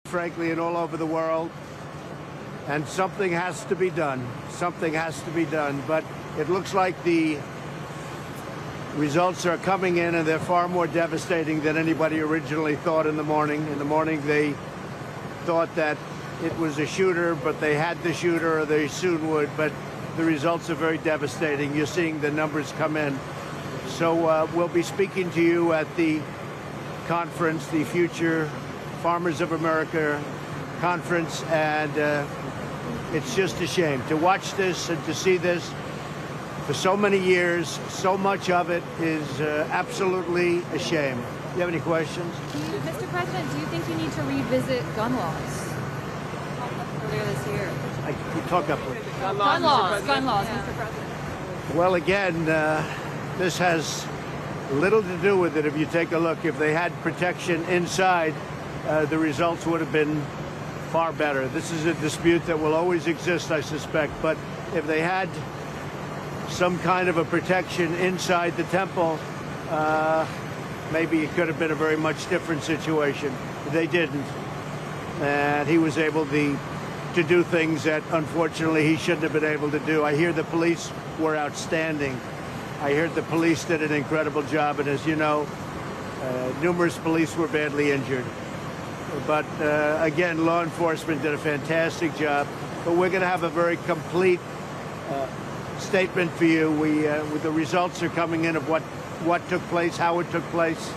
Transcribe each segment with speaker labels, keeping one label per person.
Speaker 1: frankly, and all over the world. And something has to be done. Something has to be done. But it looks like the results are coming in, and they're far more devastating than anybody originally thought in the morning. In the morning, they thought that it was a shooter, but they had the shooter, or they soon would. But the results are very devastating. You're seeing the numbers come in. So we'll be speaking to you at the conference, the Future Farmers of America conference, and it's just a shame to watch this and to see this for so many years. So much of it is absolutely a shame. You have any questions?
Speaker 2: Mr. President, do you think you need to revisit gun laws? Earlier this year.
Speaker 1: You talk up, please.
Speaker 2: Gun laws, Mr. President.
Speaker 1: Well, again, this has little to do with it. If you take a look, if they had protection inside, the results would have been far better. This is a dispute that will always exist, I suspect. But if they had some kind of a protection inside the temple, maybe it could have been a very much different situation. They didn't. And he was able to do things that, unfortunately, he shouldn't have been able to do. I hear the police were outstanding. I heard the police did an incredible job. And as you know, numerous police were badly injured. But again, law enforcement did a fantastic job. But we're going to have a very complete statement for you. The results are coming in of what took place, how it took place.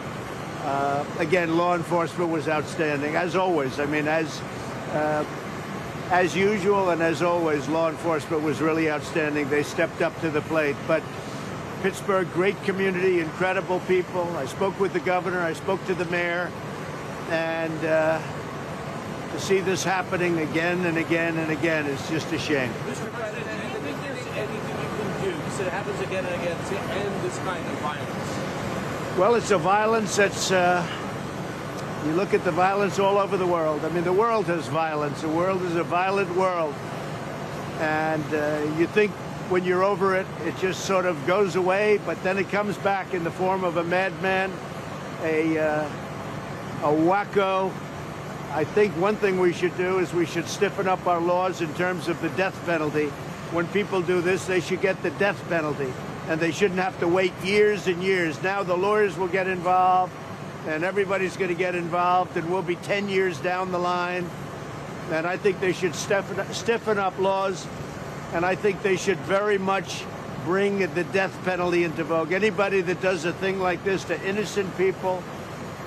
Speaker 1: Again, law enforcement was outstanding, as always. I mean, as usual and as always, law enforcement was really outstanding. They stepped up to the plate. But Pittsburgh, great community, incredible people. I spoke with the governor. I spoke to the mayor. And to see this happening again and again and again is just a shame.
Speaker 3: Mr. President, do you think there's anything you can do, because it happens again and again, to end this kind of violence?
Speaker 1: Well, it's a violence that's, you look at the violence all over the world. I mean, the world has violence. The world is a violent world. And you think when you're over it, it just sort of goes away, but then it comes back in the form of a madman, a wacko. I think one thing we should do is we should stiffen up our laws in terms of the death penalty. When people do this, they should get the death penalty, and they shouldn't have to wait years and years. Now the lawyers will get involved, and everybody's going to get involved, and we'll be 10 years down the line. And I think they should stiffen up laws, and I think they should very much bring the death penalty into vogue. Anybody that does a thing like this to innocent people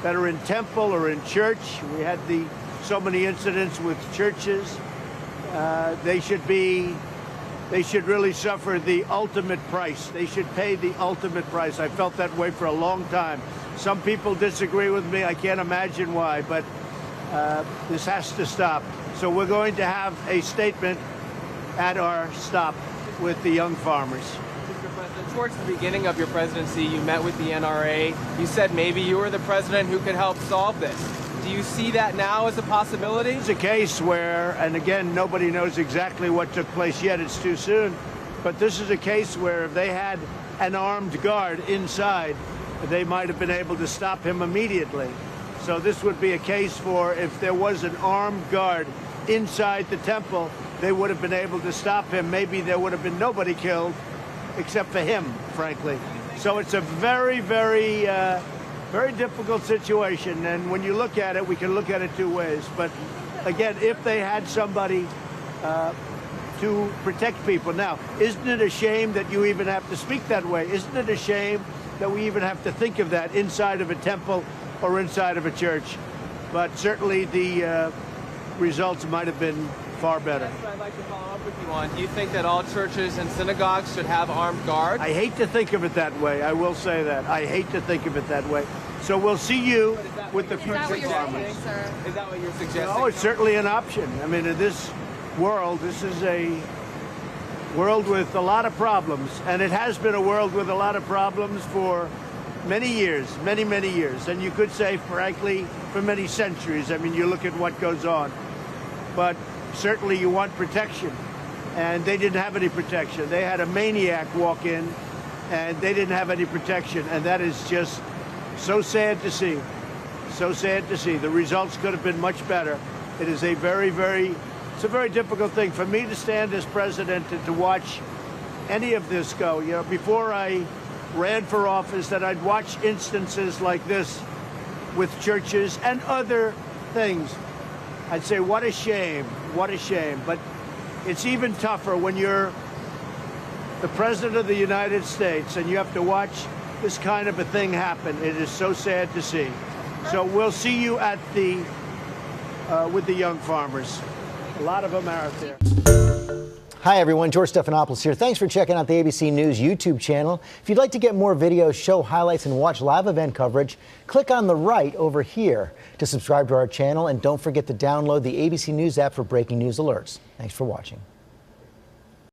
Speaker 1: that are in temple or in church, we had so many incidents with churches. They should really suffer the ultimate price. They should pay the ultimate price. I felt that way for a long time. Some people disagree with me. I can't imagine why, but this has to stop. So we're going to have a statement at our stop with the young farmers.
Speaker 4: Towards the beginning of your presidency, you met with the NRA. You said maybe you were the president who could help solve this. Do you see that now as a possibility?
Speaker 1: It's a case where, and again, nobody knows exactly what took place yet. It's too soon. But this is a case where if they had an armed guard inside, they might have been able to stop him immediately. So this would be a case for if there was an armed guard inside the temple, they would have been able to stop him. Maybe there would have been nobody killed except for him, frankly. So it's a very, very, very difficult situation. And when you look at it, we can look at it two ways. But again, if they had somebody to protect people. Now, isn't it a shame that you even have to speak that way? Isn't it a shame that we even have to think of that inside of a temple or inside of a church? But certainly the results might have been far better.
Speaker 4: That's what I'd like to follow up with you on. Do you think that all churches and synagogues should have armed guards?
Speaker 1: I hate to think of it that way. I will say that. I hate to think of it that way. So we'll see you with the future farmers.
Speaker 4: Is that what you're suggesting?
Speaker 1: No, it's certainly an option. I mean, in this world, this is a world with a lot of problems. And it has been a world with a lot of problems for many years, many, many years. And you could say, frankly, for many centuries. I mean, you look at what goes on. But certainly you want protection, and they didn't have any protection. They had a maniac walk in, and they didn't have any protection, and that is just so sad to see. So sad to see. The results could have been much better, It is a it's a very difficult thing for me to stand as president and to watch any of this go. You know, before I ran for office, that I'd watch instances like this with churches and other things. I'd say, what a shame, what a shame. But it's even tougher when you're the president of the United States and you have to watch this kind of a thing happen. It is so sad to see. So we'll see you at the with the young farmers. A lot of them are out there.
Speaker 5: Hi everyone, George Stephanopoulos here. Thanks for checking out the ABC News YouTube channel. If you'd like to get more videos, show highlights, and watch live event coverage, click on the right over here to subscribe to our channel, and don't forget to download the ABC News app for breaking news alerts. Thanks for watching.